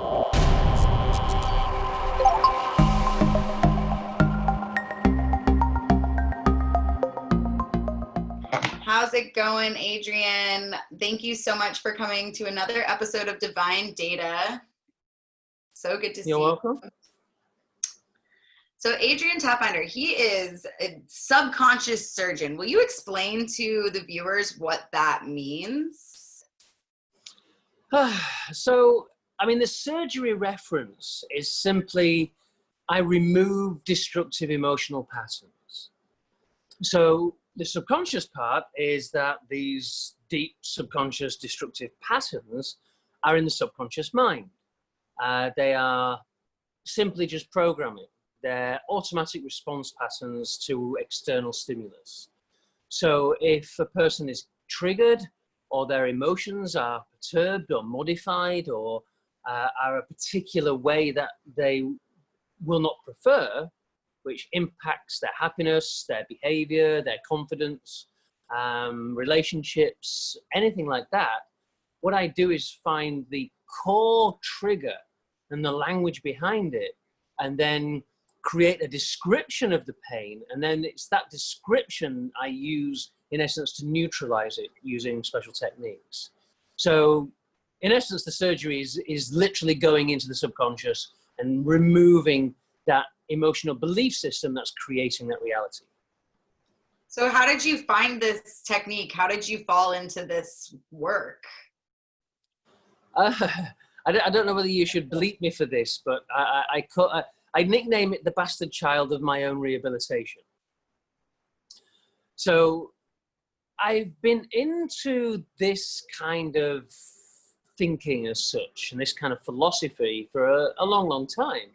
How's it going, Adrian? Thank you so much for coming to another episode of Divine Data. So good to see you. You're welcome. So Adrian Taffinder, he is a subconscious surgeon. Will you explain to the viewers what that means? So, I mean, the surgery reference is simply, I remove destructive emotional patterns. So the subconscious part is that these deep subconscious destructive patterns are in the subconscious mind. They are simply just programming. They're automatic response patterns to external stimulus. So if a person is triggered or their emotions are perturbed or modified or are a particular way that they will not prefer, which impacts their happiness, their behavior, their confidence, relationships, anything like that, what I do is find the core trigger and the language behind it, and then create a description of the pain, and then it's that description I use in essence to neutralize it using special techniques. So in essence, the surgery is literally going into the subconscious and removing that emotional belief system that's creating that reality. So how did you find this technique? How did you fall into this work? I don't know whether you should bleep me for this, but I nickname it the bastard child of my own rehabilitation. So I've been into this kind of thinking as such, and this kind of philosophy for a long, long time.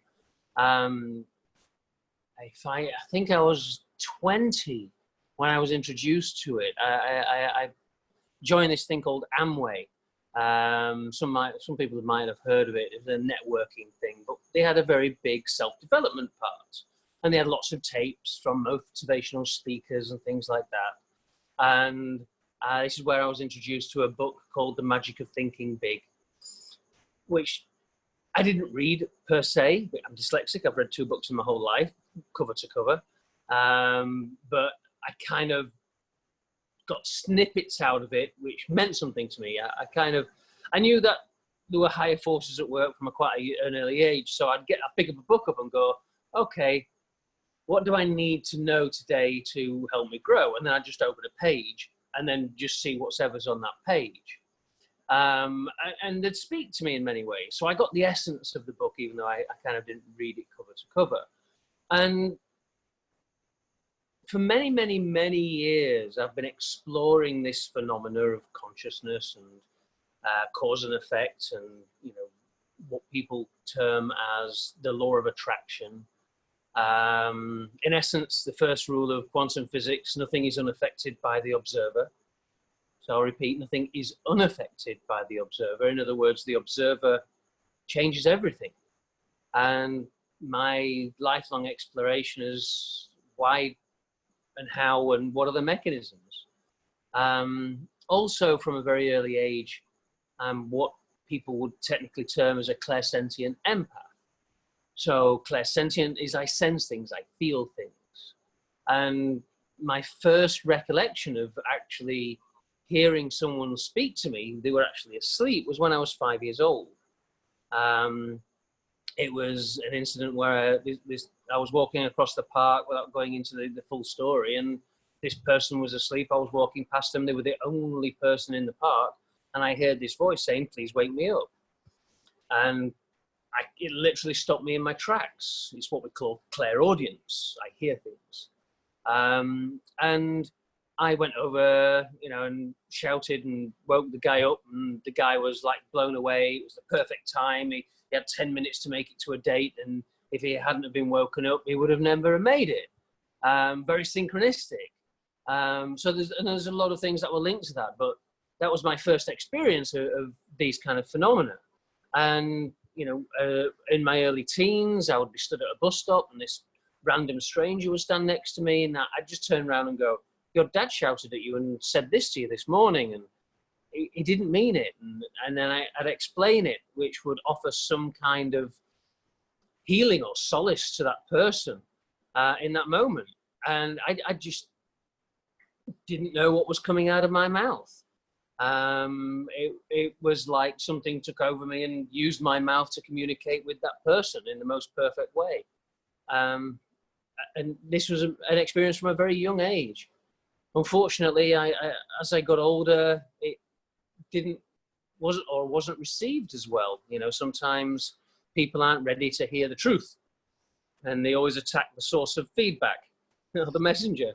I think I was 20 when I was introduced to it. I joined this thing called Amway. Some people might have heard of it. It was a networking thing, but they had a very big self-development part, and they had lots of tapes from motivational speakers and things like that. And this is where I was introduced to a book called The Magic of Thinking Big, which I didn't read per se. I'm dyslexic. I've read 2 books in my whole life, cover to cover. But I kind of got snippets out of it, which meant something to me. I knew that there were higher forces at work from quite an early age. So I'd pick up a book up and go, okay, what do I need to know today to help me grow? And then I'd just open a page and then just see whatever's on that page. And they'd speak to me in many ways. So I got the essence of the book, even though I kind of didn't read it cover to cover. And for many, many, many years, I've been exploring this phenomena of consciousness and cause and effect, and what people term as the law of attraction. In essence, the first rule of quantum physics: nothing is unaffected by the observer. So I'll repeat, nothing is unaffected by the observer. In other words, the observer changes everything. And my lifelong exploration is why and how and what are the mechanisms. Also, from a very early age, what people would technically term as a clairsentient empath. So clairsentient is I sense things, I feel things. And my first recollection of actually hearing someone speak to me, they were actually asleep, was when I was 5 years old. It was an incident where I was walking across the park without going into the full story, and this person was asleep. I was walking past them. They were the only person in the park, and I heard this voice saying, "Please wake me up." And it literally stopped me in my tracks. It's what we call clairaudience. I hear things. And I went over, and shouted and woke the guy up, and the guy was like blown away. It was the perfect time. He had 10 minutes to make it to a date, and if he hadn't have been woken up, he would have never made it. Very synchronistic. So there's a lot of things that were linked to that, but that was my first experience of these kind of phenomena. And in my early teens, I would be stood at a bus stop, and this random stranger would stand next to me, and I'd just turn around and go, "Your dad shouted at you and said this to you this morning." And he didn't mean it. And then I'd explain it, which would offer some kind of healing or solace to that person in that moment. And I just didn't know what was coming out of my mouth. It was like something took over me and used my mouth to communicate with that person in the most perfect way. And this was an experience from a very young age. Unfortunately, as I got older, it wasn't received as well. You know, sometimes people aren't ready to hear the truth, and they always attack the source of feedback, the messenger.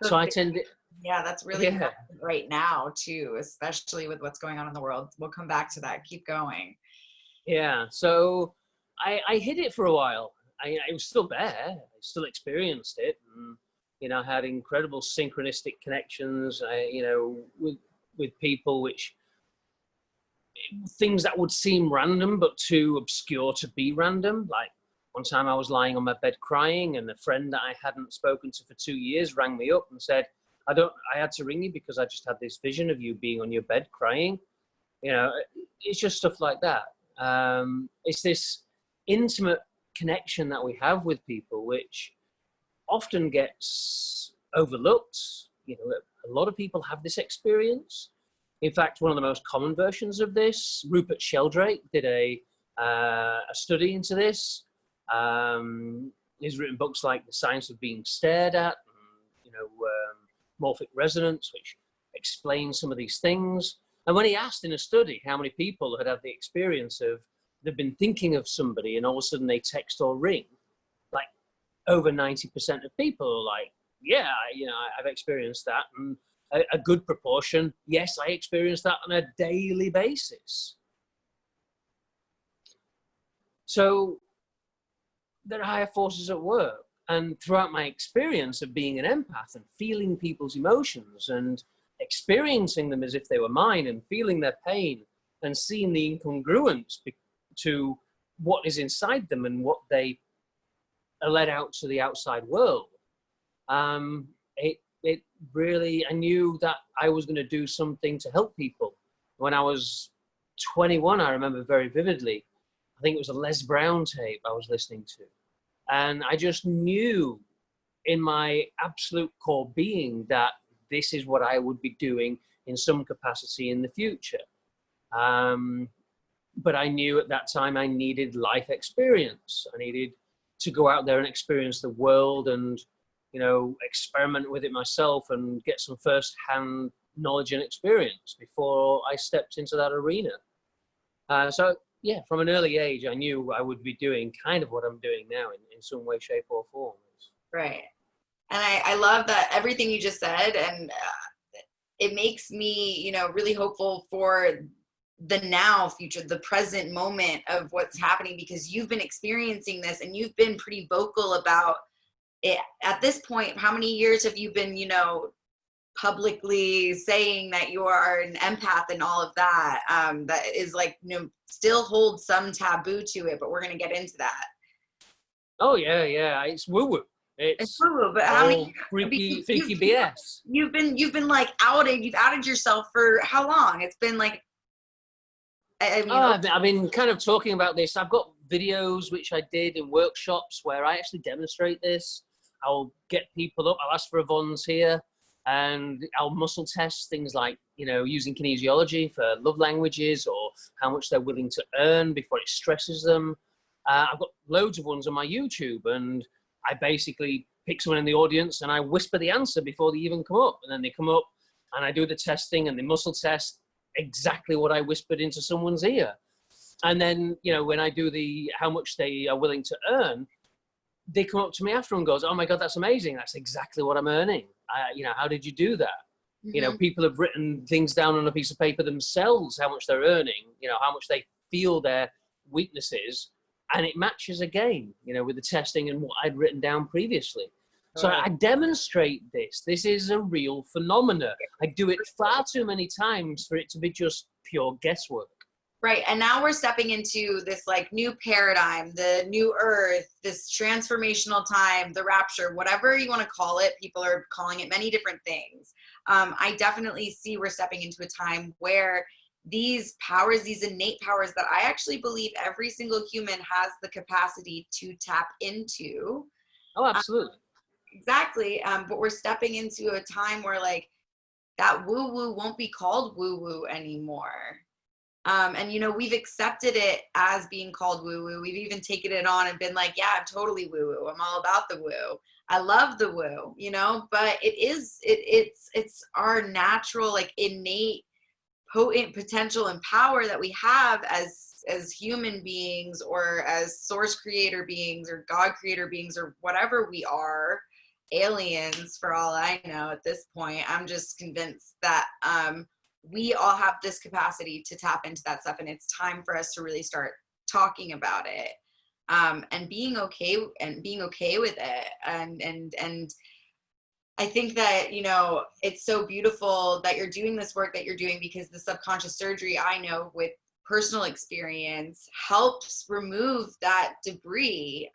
So I tend. Yeah, that's really important right now too, especially with what's going on in the world. We'll come back to that. Keep going. Yeah. So I hid it for a while. It was still there. I still experienced it, and you know, had incredible synchronistic connections. You know, with people, which things that would seem random but too obscure to be random. Like one time, I was lying on my bed crying, and a friend that I hadn't spoken to for 2 years rang me up and said, I had to ring you because I just had this vision of you being on your bed crying. You know, it's just stuff like that. It's this intimate connection that we have with people, which often gets overlooked. You know, a lot of people have this experience. In fact, one of the most common versions of this, Rupert Sheldrake did a study into this. He's written books like The Science of Being Stared At, and, you know, morphic resonance, which explains some of these things. And when he asked in a study how many people had the experience of they've been thinking of somebody and all of a sudden they text or ring, like over 90% of people are like, yeah, you know, I've experienced that. And a good proportion, yes, I experience that on a daily basis. So there are higher forces at work. And throughout my experience of being an empath and feeling people's emotions and experiencing them as if they were mine and feeling their pain and seeing the incongruence to what is inside them and what they are let out to the outside world, it really, I knew that I was going to do something to help people. When I was 21, I remember very vividly, I think it was a Les Brown tape I was listening to. And I just knew in my absolute core being that this is what I would be doing in some capacity in the future. But I knew at that time I needed life experience. I needed to go out there and experience the world and, you know, experiment with it myself and get some first-hand knowledge and experience before I stepped into that arena. So yeah, from an early age, I knew I would be doing kind of what I'm doing now in some way, shape, or form. Right. And I love that everything you just said, and it makes me, you know, really hopeful for the now future, the present moment of what's happening, because you've been experiencing this and you've been pretty vocal about it. At this point, how many years have you been, you know, publicly saying that you are an empath and all of that? That is like, you know, still holds some taboo to it, but we're going to get into that. Oh yeah, it's woo-woo. It's woo-woo, but how many freaky BS? You've been like outed. You've outed yourself for how long? It's been like, I mean, I've been kind of talking about this. I've got videos which I did in workshops where I actually demonstrate this. I'll get people up. I'll ask for a volunteer. And I'll muscle test things like, you know, using kinesiology for love languages or how much they're willing to earn before it stresses them. I've got loads of ones on my YouTube, and I basically pick someone in the audience and I whisper the answer before they even come up. And then they come up and I do the testing and they muscle test exactly what I whispered into someone's ear. And then, you know, when I do the how much they are willing to earn, they come up to me after and goes, oh my God, that's amazing. That's exactly what I'm earning. You know, how did you do that? Mm-hmm. You know, people have written things down on a piece of paper themselves, how much they're earning, you know, how much they feel their weaknesses, and it matches again, you know, with the testing and what I'd written down previously. So I demonstrate this. This is a real phenomena. I do it far too many times for it to be just pure guesswork. Right. And now we're stepping into this like new paradigm, the new earth, this transformational time, the rapture, whatever you want to call it. People are calling it many different things. I definitely see we're stepping into a time where these powers, these innate powers that I actually believe every single human has the capacity to tap into. Oh, absolutely. Exactly. But we're stepping into a time where like that woo woo won't be called woo woo anymore. And you know, we've accepted it as being called woo woo. We've even taken it on and been like, yeah, I'm totally woo woo. I'm all about the woo. I love the woo, you know, but it's our natural, like innate, potent potential and power that we have as human beings, or as source creator beings, or God creator beings, or whatever we are, aliens for all I know at this point. I'm just convinced that we all have this capacity to tap into that stuff, and it's time for us to really start talking about it, and being okay with it. And I think that, you know, it's so beautiful that you're doing this work that you're doing, because the subconscious surgery, I know with personal experience, helps remove that debris.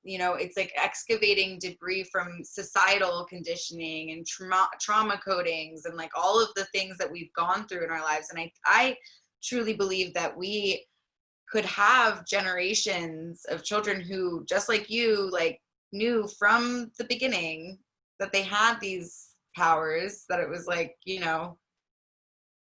You know, it's like excavating debris from societal conditioning and trauma codings, and like all of the things that we've gone through in our lives. And I truly believe that we could have generations of children who, just like you, like knew from the beginning that they had these powers, that it was like, you know,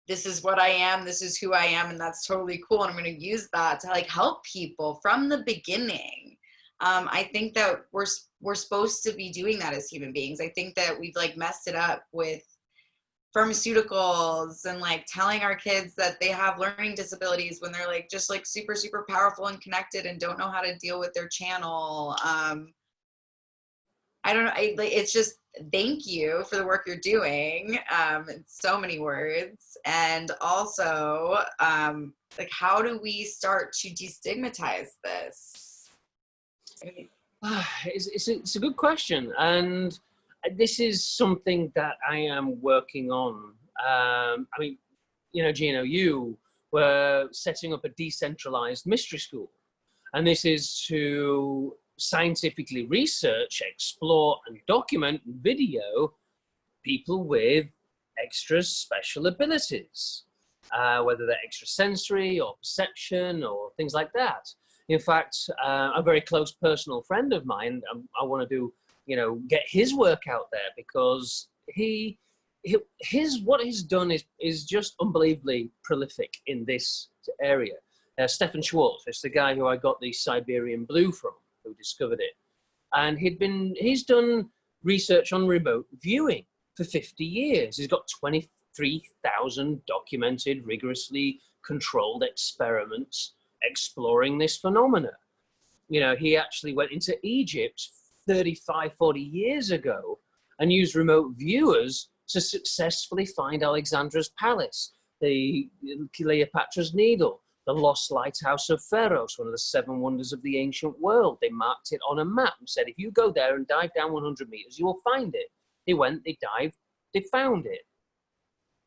this is what I am, this is who I am, and that's totally cool, and I'm going to use that to like help people from the beginning. I think that we're supposed to be doing that as human beings. I think that we've like messed it up with pharmaceuticals and like telling our kids that they have learning disabilities when they're like just like super super powerful and connected and don't know how to deal with their channel. I don't know. It's just, thank you for the work you're doing. In so many words. And also, like, how do we start to destigmatize this? It's a good question. And this is something that I am working on. I mean, you know, Gino, you were setting up a decentralized mystery school. And this is to scientifically research, explore, and document and video people with extra special abilities, whether they're extrasensory or perception or things like that. In fact, a very close personal friend of mine, I want to do, you know, get his work out there, because what he's done is just unbelievably prolific in this area. Stefan Schwartz is the guy who I got the Siberian Blue from, who discovered it. And he's done research on remote viewing for 50 years. He's got 23,000 documented, rigorously controlled experiments exploring this phenomena. You know, he actually went into Egypt 35, 40 years ago and used remote viewers to successfully find Alexandra's palace, the Cleopatra's Needle, the lost lighthouse of Pharos, one of the 7 wonders of the ancient world. They marked it on a map and said, if you go there and dive down 100 meters, you will find it. They went, they dived, they found it.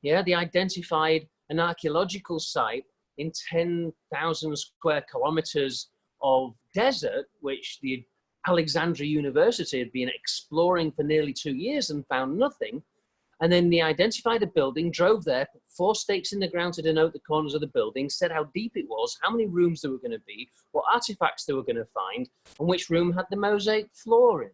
Yeah, they identified an archaeological site in 10,000 square kilometers of desert, which the Alexandria University had been exploring for nearly 2 years and found nothing. And then they identified a building, drove there, put 4 stakes in the ground to denote the corners of the building, said how deep it was, how many rooms there were going to be, what artifacts they were going to find, and which room had the mosaic floor in.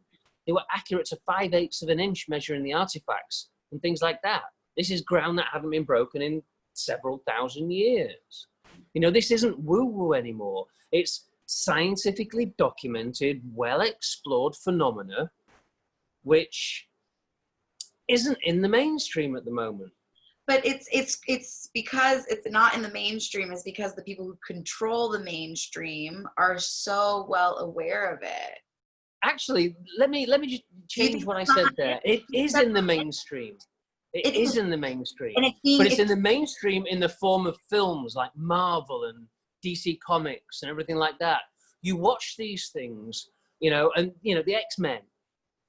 They were accurate to 5/8 of an inch measuring the artifacts and things like that. This is ground that hadn't been broken in several thousand years. You know, this isn't woo-woo anymore. It's scientifically documented, well-explored phenomena, which isn't in the mainstream at the moment. But it's because it's not in the mainstream, is because the people who control the mainstream are so well aware of it. Actually, let me just change what I said there. It is in the mainstream. It is in the mainstream. But it's in the mainstream in the form of films like Marvel and DC Comics and everything like that. You watch these things, you know, and, you know, the X-Men.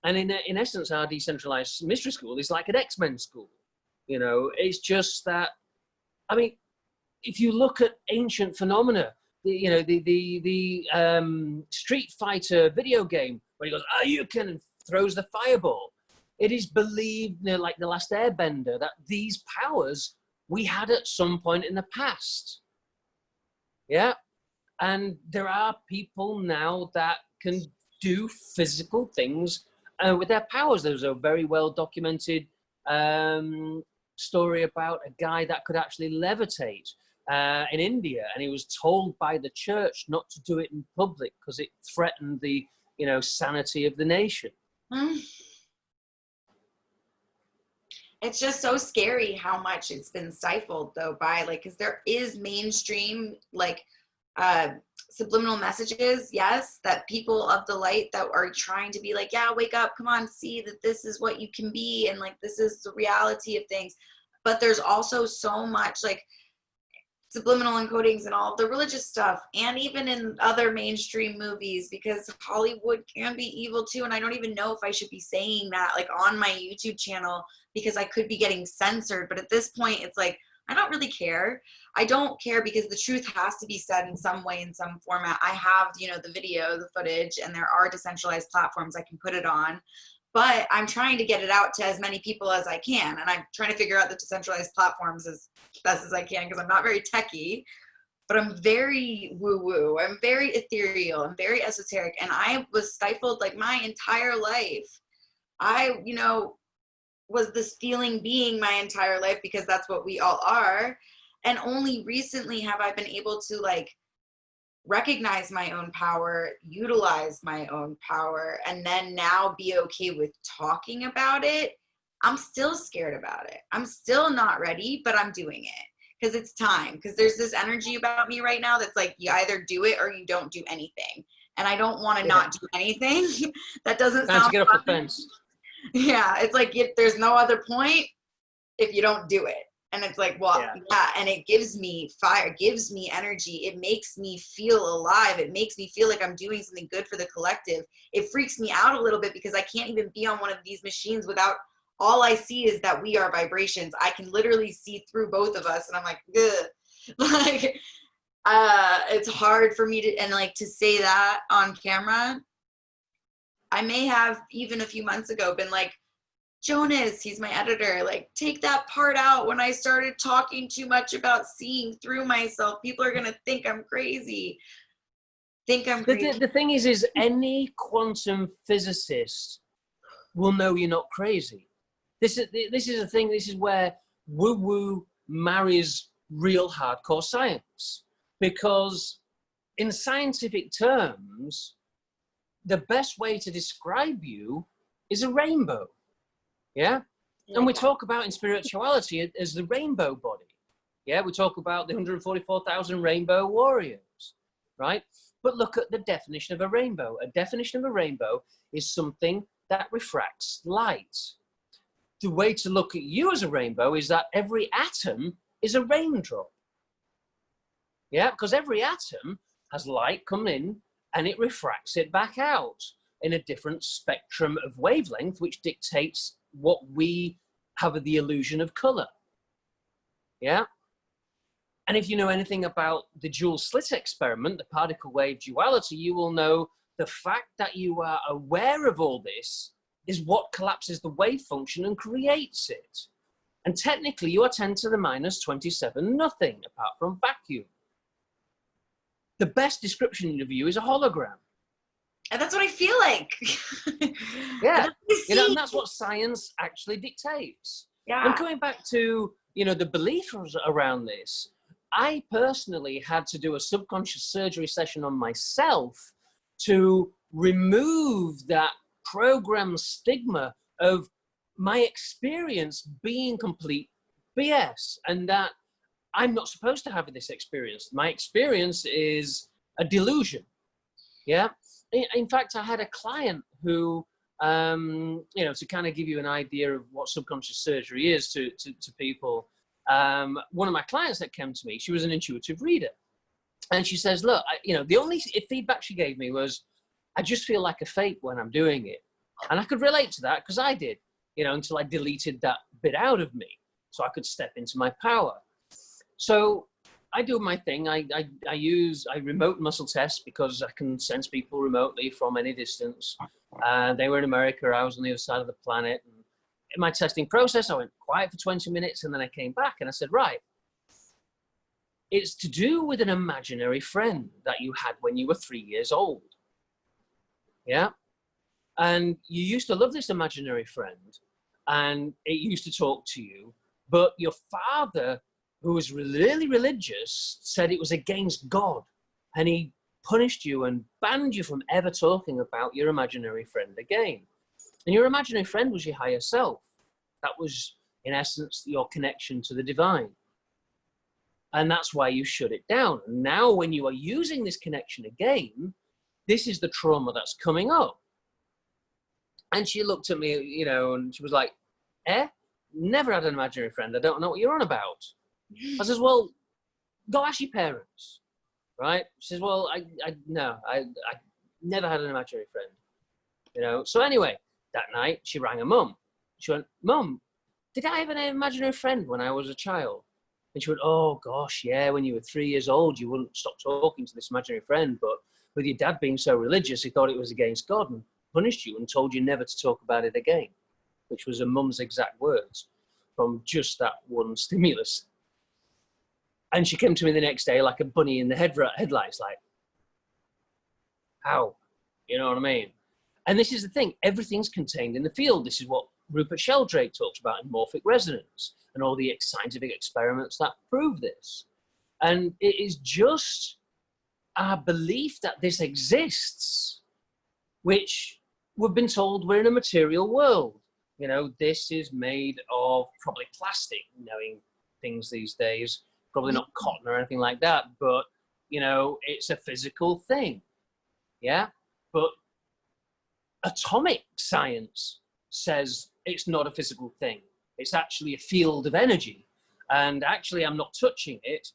And in essence, our decentralized mystery school is like an X-Men school. You know, it's just that, I mean, if you look at ancient phenomena, the Street Fighter video game, where he goes, Ayuken, and throws the fireball. it is believed, like the last Airbender, that these powers we had at some point in the past. Yeah. And there are people now that can do physical things with their powers. There's a very well documented story about a guy that could actually levitate in India, and he was told by the church not to do it in public because it threatened the, sanity of the nation. It's just so scary how much it's been stifled though by because there is mainstream subliminal messages, yes, that people of the light that are trying to be yeah, wake up, come on, see that this is what you can be, and this is the reality of things. But there's also so much subliminal encodings and all of the religious stuff, and even in other mainstream movies, because Hollywood can be evil too. And I don't even know if I should be saying that on my YouTube channel, because I could be getting censored. But at this point, it's I don't really care. I don't care because the truth has to be said in some way, in some format. I have, the video, the footage, and there are decentralized platforms I can put it on. But I'm trying to get it out to as many people as I can. And I'm trying to figure out the decentralized platforms as best as I can, because I'm not very techie, but I'm very woo-woo. I'm very ethereal. I'm very esoteric. And I was stifled my entire life. I, was this feeling being my entire life, because that's what we all are. And only recently have I been able to recognize my own power, utilize my own power, and then now be okay with talking about it. I'm still scared about it. I'm still not ready, but I'm doing it because it's time. Because there's this energy about me right now that's you either do it or you don't do anything. And I don't want to not do anything. That doesn't Time sound to get off the fence. Yeah, it's there's no other point if you don't do it. And it's yeah, and it gives me fire, it gives me energy. It makes me feel alive. It makes me feel like I'm doing something good for the collective. It freaks me out a little bit because I can't even be on one of these machines without, all I see is that we are vibrations. I can literally see through both of us, and I'm ugh. It's hard for me to, and to say that on camera. I may have even a few months ago been Jonas, he's my editor, take that part out when I started talking too much about seeing through myself. People are going to think I'm crazy. The thing is any quantum physicist will know you're not crazy. This is the thing. This is where woo-woo marries real hardcore science. Because in scientific terms, the best way to describe you is a rainbow. Yeah? And we talk about in spirituality as the rainbow body. Yeah, we talk about the 144,000 rainbow warriors, right? But look at the definition of a rainbow. A definition of a rainbow is something that refracts light. The way to look at you as a rainbow is that every atom is a raindrop. Yeah, because every atom has light come in and it refracts it back out in a different spectrum of wavelength, which dictates what we have the illusion of color. Yeah. And if you know anything about the dual slit experiment, the particle wave duality, you will know the fact that you are aware of all this is what collapses the wave function and creates it. And technically you are 10 to the minus 27 nothing apart from vacuum. The best description of you is a hologram. And that's what I feel like. Yeah, and that's what science actually dictates. Yeah. And coming back to, the belief around this, I personally had to do a subconscious surgery session on myself to remove that program stigma of my experience being complete BS, and that I'm not supposed to have this experience. My experience is a delusion. Yeah. In fact, I had a client who, to kind of give you an idea of what subconscious surgery is to people, one of my clients that came to me, she was an intuitive reader. And she says, look, the only feedback she gave me was, I just feel like a fake when I'm doing it. And I could relate to that because I did, until I deleted that bit out of me so I could step into my power. So I do my thing. I remote muscle test because I can sense people remotely from any distance. They were in America. I was on the other side of the planet. And in my testing process, I went quiet for 20 minutes and then I came back and I said, right, it's to do with an imaginary friend that you had when you were 3 years old. Yeah. And you used to love this imaginary friend and it used to talk to you, but your father, who was really religious, said it was against God, and he punished you and banned you from ever talking about your imaginary friend again. And your imaginary friend was your higher self. That was, in essence, your connection to the divine. And that's why you shut it down. And now when you are using this connection again, this is the trauma that's coming up. And she looked at me, you know, and she was like, never had an imaginary friend. I don't know what you're on about. I says, well, go ask your parents, right? She says, well, I never had an imaginary friend, you know? So anyway, that night she rang her mum. She went, Mum, did I have an imaginary friend when I was a child? And she went, oh gosh, yeah, when you were 3 years old, you wouldn't stop talking to this imaginary friend, but with your dad being so religious, he thought it was against God and punished you and told you never to talk about it again, which was her mum's exact words from just that one stimulus. And she came to me the next day like a bunny in the headlights, like, how? You know what I mean? And this is the thing, everything's contained in the field. This is what Rupert Sheldrake talks about in morphic resonance and all the scientific experiments that prove this. And it is just our belief that this exists, which we've been told we're in a material world. You know, this is made of probably plastic, knowing things these days, probably not cotton or anything like that, but, you know, it's a physical thing. Yeah. But atomic science says it's not a physical thing. It's actually a field of energy. And actually, I'm not touching it.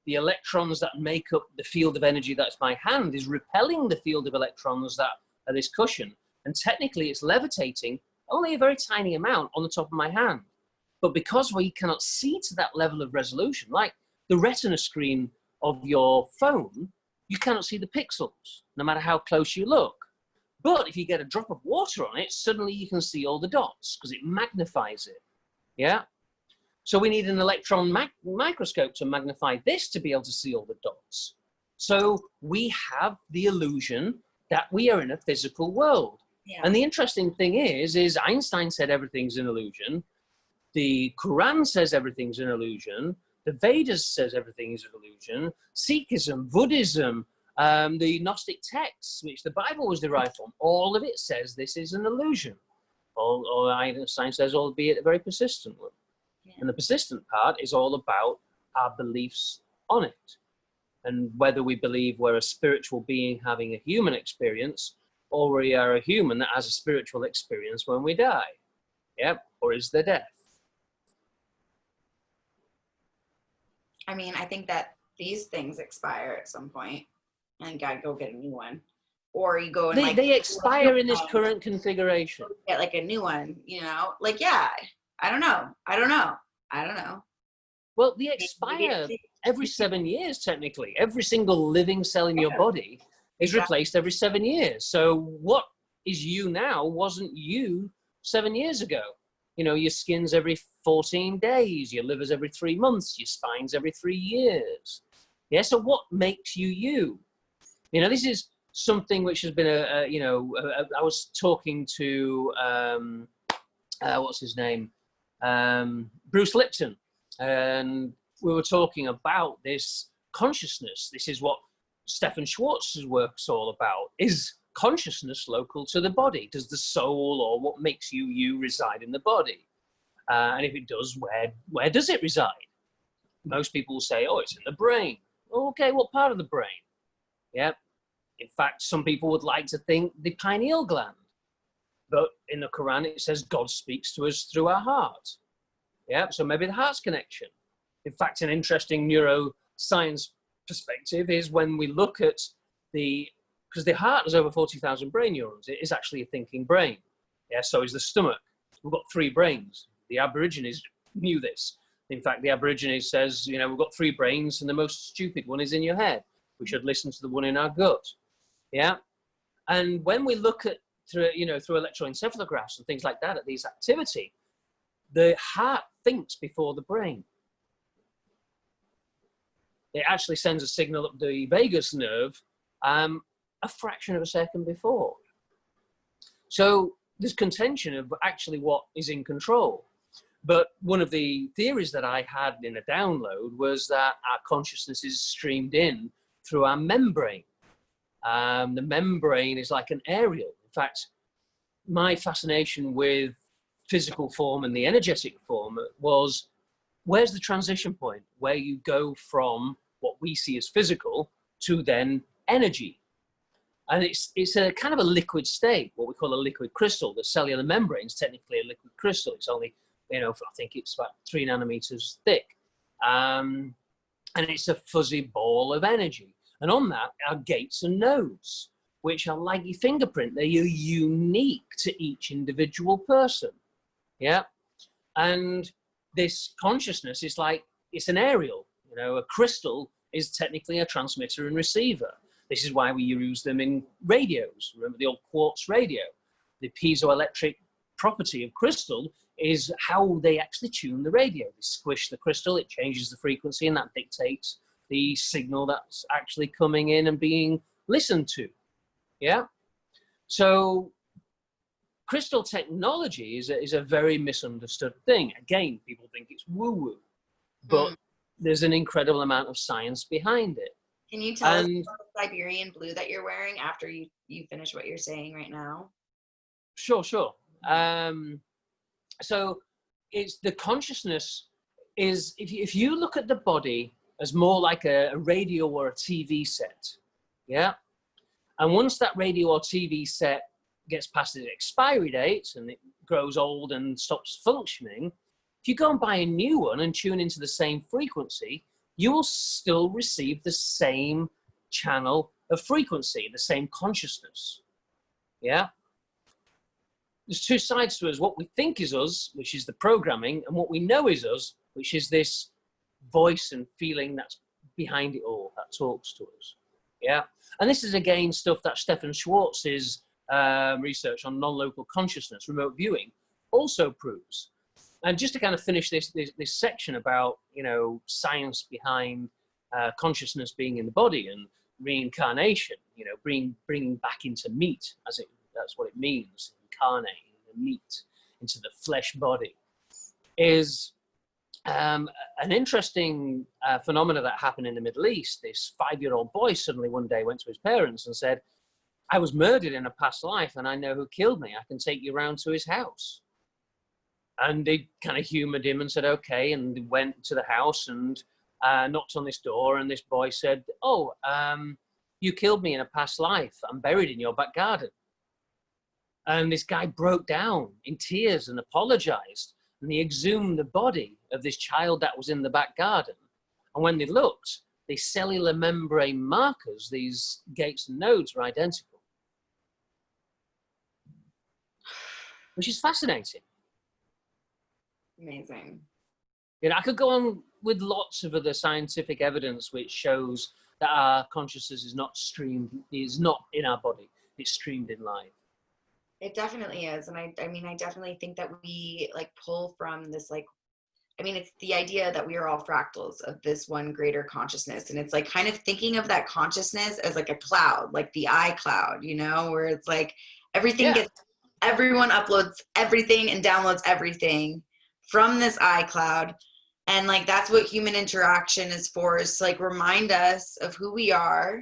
The electrons that make up the field of energy that's my hand is repelling the field of electrons that are this cushion. And technically, it's levitating only a very tiny amount on the top of my hand. But because we cannot see to that level of resolution, like the retina screen of your phone, you cannot see the pixels, no matter how close you look. But if you get a drop of water on it, suddenly you can see all the dots because it magnifies it. Yeah? So we need an electron microscope to magnify this to be able to see all the dots. So we have the illusion that we are in a physical world. Yeah. And the interesting thing is Einstein said everything's an illusion. The Quran says everything's an illusion. The Vedas says everything is an illusion. Sikhism, Buddhism, the Gnostic texts, which the Bible was derived from, all of it says this is an illusion. Or Einstein says, albeit a very persistent one. Yeah. And the persistent part is all about our beliefs on it. And whether we believe we're a spiritual being having a human experience, or we are a human that has a spiritual experience when we die. Yep. Or is there death? I mean, I think that these things expire at some point and gotta go get a new one. Or you go and they expire in this current configuration. Get like a new one, you know? Like, yeah, I don't know. Well, they expire every 7 years, technically. Every single living cell in your body is replaced every 7 years. So what is you now wasn't you 7 years ago. You know, your skin's every 14 days, your liver's every 3 months, your spine's every 3 years. Yeah, so what makes you you? You know, this is something which has been I was talking to, what's his name? Bruce Lipton. And we were talking about this consciousness. This is what Stephen Schwartz's work's all about. Is consciousness local to the body? Does the soul or what makes you you reside in the body? And if it does, where does it reside? Most people will say, oh, it's in the brain. Okay, what part of the brain? Yeah. In fact, some people would like to think the pineal gland. But in the Quran, it says God speaks to us through our heart. Yeah, so maybe the heart's connection. In fact, an interesting neuroscience perspective is when we look at because the heart has over 40,000 brain neurons. It is actually a thinking brain. Yeah, so is the stomach. We've got 3 brains. The Aborigines knew this. In fact, the Aborigines says, you know, we've got 3 brains and the most stupid one is in your head. We should listen to the one in our gut. Yeah. And when we look at through electroencephalographs and things like that at these activity, the heart thinks before the brain. It actually sends a signal up the vagus nerve a fraction of a second before. So there's contention of actually what is in control. But one of the theories that I had in a download was that our consciousness is streamed in through our membrane. The membrane is like an aerial. In fact, my fascination with physical form and the energetic form was, where's the transition point where you go from what we see as physical to then energy? And it's a kind of a liquid state, what we call a liquid crystal. The cellular membrane is technically a liquid crystal. It's only, I think it's about 3 nanometers thick. And it's a fuzzy ball of energy. And on that are gates and nodes, which are like your fingerprint. They're unique to each individual person. Yeah. And this consciousness is like, it's an aerial. A crystal is technically a transmitter and receiver. This is why we use them in radios. Remember the old quartz radio? The piezoelectric property of crystal is how they actually tune the radio. They squish the crystal, it changes the frequency, and that dictates the signal that's actually coming in and being listened to. Yeah? So crystal technology is a very misunderstood thing. Again, people think it's woo-woo, but there's an incredible amount of science behind it. Can you tell us about the Siberian blue that you're wearing after you finish what you're saying right now? Sure. So it's the consciousness is, if you look at the body as more like a radio or a TV set, yeah? And once that radio or TV set gets past its expiry dates and it grows old and stops functioning, if you go and buy a new one and tune into the same frequency, you will still receive the same channel of frequency, the same consciousness. Yeah? There's two sides to us: what we think is us, which is the programming, and what we know is us, which is this voice and feeling that's behind it all, that talks to us. Yeah? And this is, again, stuff that Stefan Schwartz's research on non-local consciousness, remote viewing, also proves. And just to kind of finish this section about, science behind consciousness being in the body and reincarnation, bringing back into meat, that's what it means, incarnate, the meat into the flesh body, is an interesting phenomena that happened in the Middle East. This 5-year-old boy suddenly one day went to his parents and said, I was murdered in a past life and I know who killed me. I can take you round to his house. And they kind of humored him and said, okay, and they went to the house and knocked on this door, and this boy said, you killed me in a past life. I'm buried in your back garden. And this guy broke down in tears and apologized, and he exhumed the body of this child that was in the back garden. And when they looked, the cellular membrane markers, these gates and nodes, were identical, which is fascinating. Amazing. I could go on with lots of other scientific evidence which shows that our consciousness is not in our body. It's streamed in live. It definitely is. And I definitely think that we pull from this, it's the idea that we are all fractals of this one greater consciousness. And it's kind of thinking of that consciousness as a cloud, like the iCloud, where it's everything everyone uploads everything and downloads everything from this iCloud. And that's what human interaction is for, is to remind us of who we are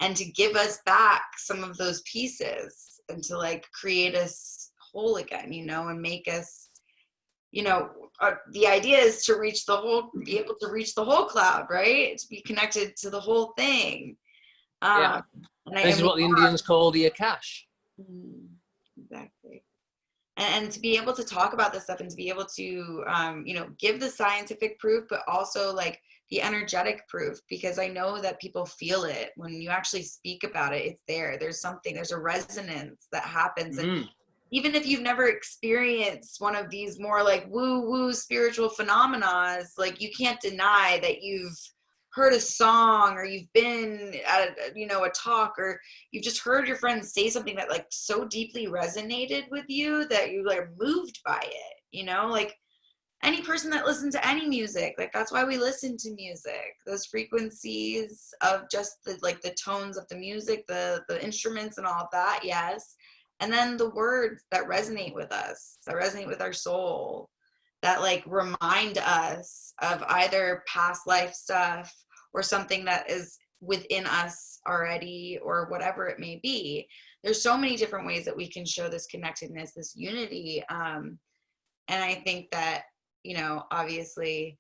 and to give us back some of those pieces and to create us whole again, and make us, the idea is to be able to reach the whole cloud, right? To be connected to the whole thing. This is what the Indians call the Akash. Exactly. And to be able to talk about this stuff and to be able to, give the scientific proof, but also the energetic proof, because I know that people feel it when you actually speak about it. It's there. There's a resonance that happens. And even if you've never experienced one of these more woo-woo spiritual phenomena, you can't deny that you've heard a song, or you've been at a talk, or you've just heard your friends say something that like so deeply resonated with you that you like moved by it, like any person that listens to any music, like that's why we listen to music, those frequencies of just the tones of the music, the instruments and all of that. Yes. And then the words that resonate with us, that resonate with our soul, that like remind us of either past life stuff or something that is within us already, or whatever it may be. There's so many different ways that we can show this connectedness, this unity. And I think that, obviously,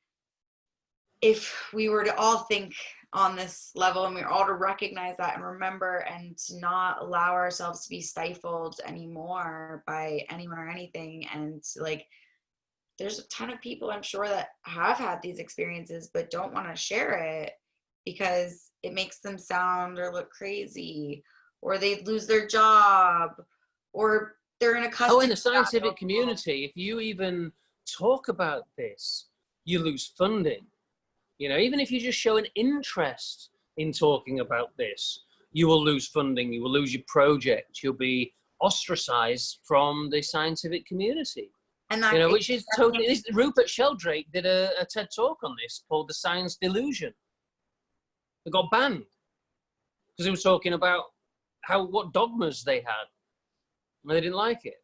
if we were to all think on this level, and we were all to recognize that and remember, and to not allow ourselves to be stifled anymore by anyone or anything, and like, there's a ton of people I'm sure that have had these experiences but don't want to share it because it makes them sound or look crazy, or they lose their job, or they're in a custody. Oh, in the scientific community, if you even talk about this, you lose funding. Even if you just show an interest in talking about this, you will lose funding, you will lose your project, you'll be ostracized from the scientific community. And that, which is totally, Rupert Sheldrake did a TED talk on this called The Science Delusion. It got banned because he was talking about what dogmas they had, and they didn't like it.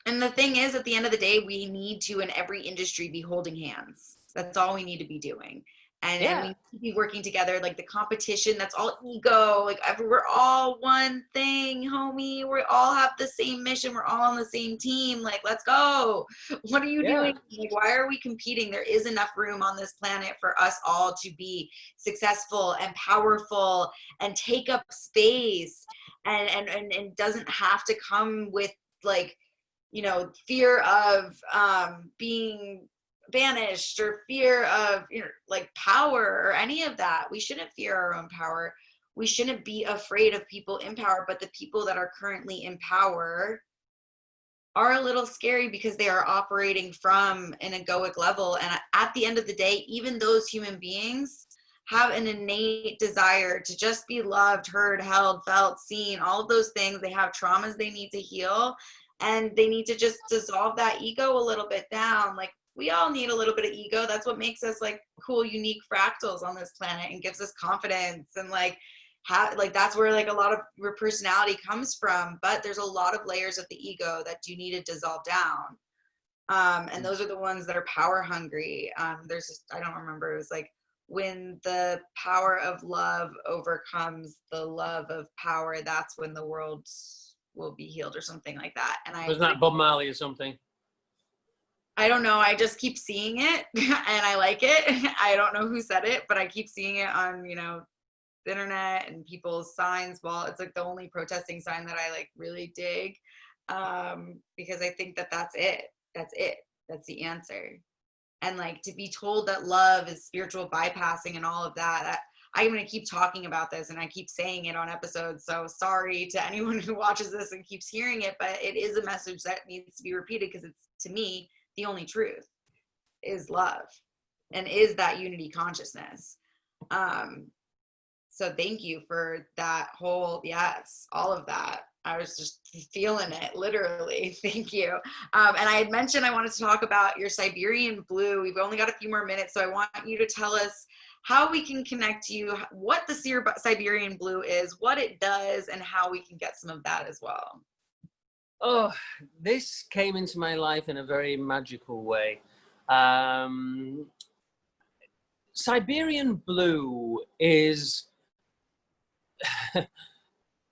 And the thing is, at the end of the day, we need to, in every industry, be holding hands. That's all we need to be doing. And we need to be working together. Like the competition, that's all ego. Like we're all one thing, homie. We all have the same mission. We're all on the same team. Like, let's go. What are you doing? Like, why are we competing? There is enough room on this planet for us all to be successful and powerful and take up space. And doesn't have to come with like, fear of being banished, or fear of like power, or any of that. We shouldn't fear our own power. We shouldn't be afraid of people in power, but the people that are currently in power are a little scary because they are operating from an egoic level. And at the end of the day, even those human beings have an innate desire to just be loved, heard, held, felt, seen, all of those things. They have traumas they need to heal, and they need to just dissolve that ego a little bit down. Like, we all need a little bit of ego. That's what makes us like cool, unique fractals on this planet, and gives us confidence, and that's where like a lot of your personality comes from. But there's a lot of layers of the ego that do need to dissolve down. And those are the ones that are power hungry. I don't remember. It was like, when the power of love overcomes the love of power, that's when the world will be healed, or something like that. And wasn't that Bob Marley or something? I don't know. I just keep seeing it and I like it. I don't know who said it, but I keep seeing it on, the internet and people's signs. Well, it's like the only protesting sign that I like really dig, because I think that that's it. That's it. That's the answer. And like, to be told that love is spiritual bypassing and all of that, I'm going to keep talking about this, and I keep saying it on episodes. So sorry to anyone who watches this and keeps hearing it, but it is a message that needs to be repeated, because it's, to me, the only truth is love, and is that unity consciousness. So thank you for that whole, yes, all of that. I was just feeling it, literally. Thank you. And I had mentioned I wanted to talk about your Siberian Blue. We've only got a few more minutes, so I want you to tell us how we can connect to you, what the Siberian Blue is, what it does, and how we can get some of that as well. Oh, this came into my life in a very magical way. Siberian Blue is...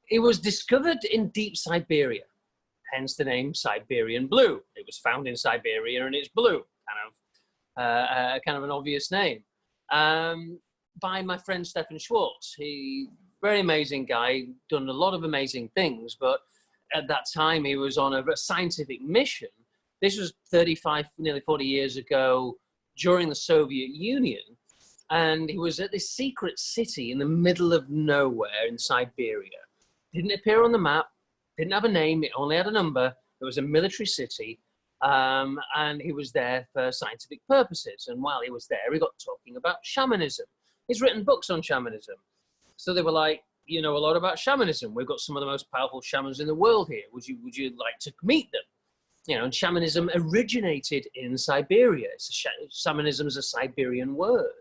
It was discovered in deep Siberia, hence the name Siberian Blue. It was found in Siberia and it's blue, kind of an obvious name. By my friend Stefan Schwartz. He, very amazing guy, done a lot of amazing things, but at that time he was on a scientific mission. This was 35, nearly 40 years ago, during the Soviet Union. And he was at this secret city in the middle of nowhere in Siberia. Didn't appear on the map, didn't have a name, it only had a number. It was a military city. And he was there for scientific purposes. And while he was there, he got talking about shamanism. He's written books on shamanism. So they were like, you know a lot about shamanism. We've got some of the most powerful shamans in the world here. Would you like to meet them? You know, and shamanism originated in Siberia. Shamanism is a Siberian word.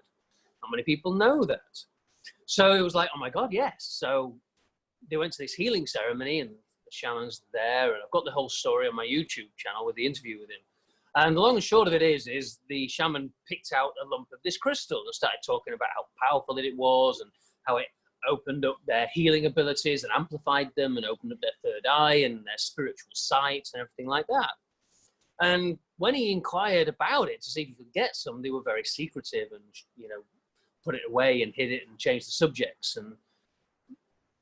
How many people know that? So it was like, oh my God, yes. So they went to this healing ceremony and the shaman's there. And I've got the whole story on my YouTube channel with the interview with him. And the long and short of it is the shaman picked out a lump of this crystal and started talking about how powerful it was and how it opened up their healing abilities and amplified them and opened up their third eye and their spiritual sight and everything like that. And when he inquired about it to see if he could get some, they were very secretive and, you know, put it away and hid it and changed the subjects. And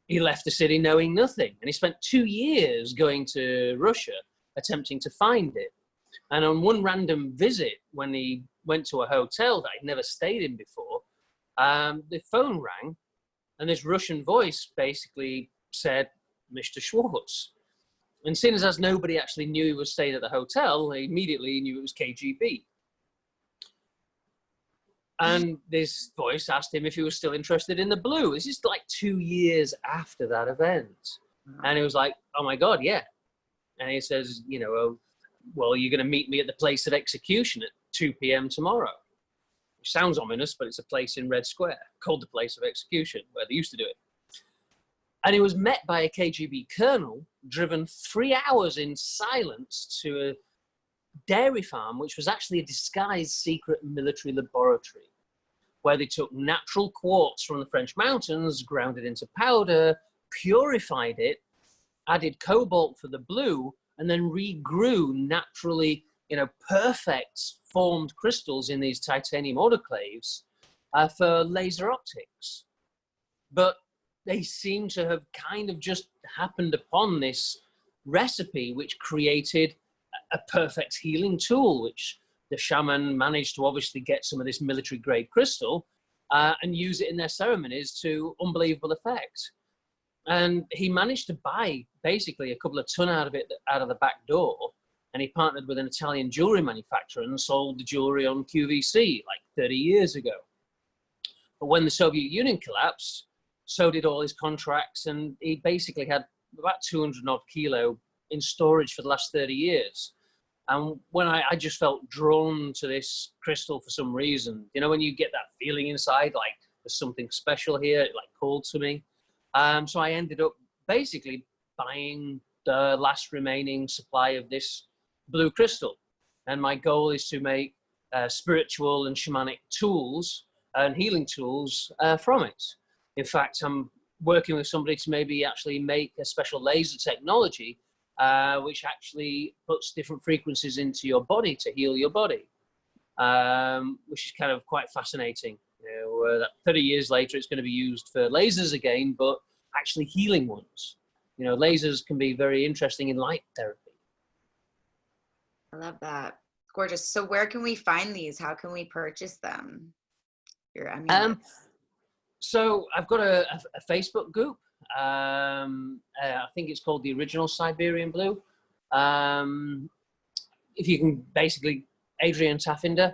he left the city knowing nothing. And he spent 2 years going to Russia attempting to find it. And on one random visit, when he went to a hotel that he'd never stayed in before, the phone rang. And this Russian voice basically said, Mr. Schwartz. And seeing as nobody actually knew he was staying at the hotel, they immediately knew it was KGB. And this voice asked him if he was still interested in the blue. This is like 2 years after that event. And he was like, oh my God, yeah. And he says, you know, oh, well, you're going to meet me at the place of execution at 2 p.m. tomorrow. Which sounds ominous, but it's a place in Red Square called the place of execution, where they used to do it. And he was met by a KGB colonel, driven 3 hours in silence to a dairy farm, which was actually a disguised secret military laboratory, where they took natural quartz from the French mountains, ground it into powder, purified it, added cobalt for the blue, and then regrew naturally, you know, perfect formed crystals in these titanium autoclaves for laser optics. But they seem to have kind of just happened upon this recipe, which created a perfect healing tool, which the shaman managed to obviously get some of this military grade crystal and use it in their ceremonies to unbelievable effect. And he managed to buy basically a couple of ton out of it out of the back door. And he partnered with an Italian jewelry manufacturer and sold the jewelry on QVC like 30 years ago. But when the Soviet Union collapsed, so did all his contracts, and he basically had about 200 odd kilo in storage for the last 30 years. And when I just felt drawn to this crystal for some reason, you know, when you get that feeling inside, like there's something special here, it like called to me. So I ended up basically buying the last remaining supply of this blue crystal. And my goal is to make spiritual and shamanic tools and healing tools from it. In fact, I'm working with somebody to maybe actually make a special laser technology which actually puts different frequencies into your body to heal your body, which is kind of quite fascinating. You know, that 30 years later, it's going to be used for lasers again, but actually healing ones. You know, lasers can be very interesting in light therapy. I love that. Gorgeous. So where can we find these? How can we purchase them? Your amulets. So I've got a Facebook group. I think it's called the Original Siberian Blue. If you can basically, Adrian Taffinder,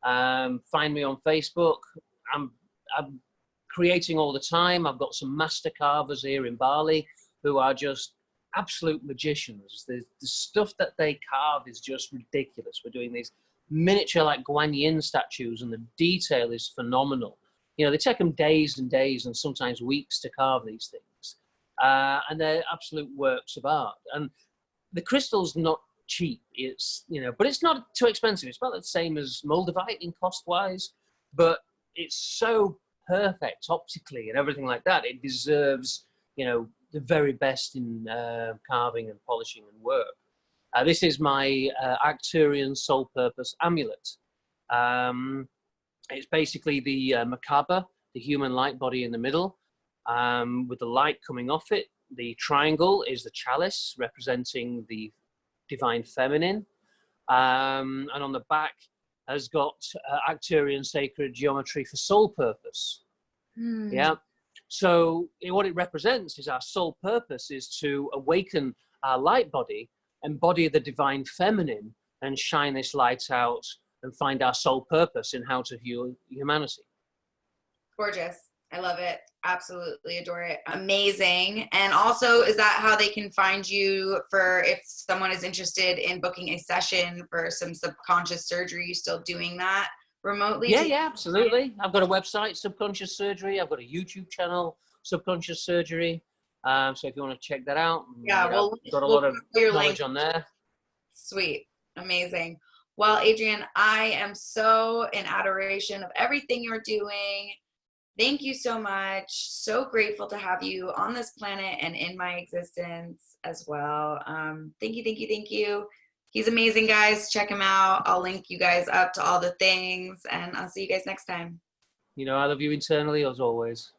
find me on Facebook. I'm creating all the time. I've got some master carvers here in Bali who are just absolute magicians. The stuff that they carve is just ridiculous. We're doing these miniature like Guan Yin statues, and the detail is phenomenal. You know, they take them days and days and sometimes weeks to carve these things. And they're absolute works of art. And the crystal's not cheap. It's, you know, but it's not too expensive. It's about the same as Moldavite in cost-wise, but it's so perfect optically and everything like that. It deserves, you know, the very best in carving and polishing and work. This is my Arcturian Soul Purpose amulet. It's basically the Merkaba, the human light body in the middle, with the light coming off it. The triangle is the chalice, representing the divine feminine. And on the back has got Arcturian sacred geometry for soul purpose. Yeah. So what it represents is our soul purpose is to awaken our light body, embody the divine feminine, and shine this light out and find our sole purpose in how to view humanity. Gorgeous. I love it. Absolutely adore it. Amazing. And also, is that how they can find you for if someone is interested in booking a session for some subconscious surgery? You still doing that remotely? Yeah, absolutely. I've got a website, Subconscious Surgery. I've got a YouTube channel, Subconscious Surgery. So if you want to check that out, yeah, I've got a lot of knowledge link on there. Sweet. Amazing. Well, Adrian, I am so in adoration of everything you're doing. Thank you so much. So grateful to have you on this planet and in my existence as well. Thank you, thank you, thank you. He's amazing, guys. Check him out. I'll link you guys up to all the things, and I'll see you guys next time. You know, I love you internally as always.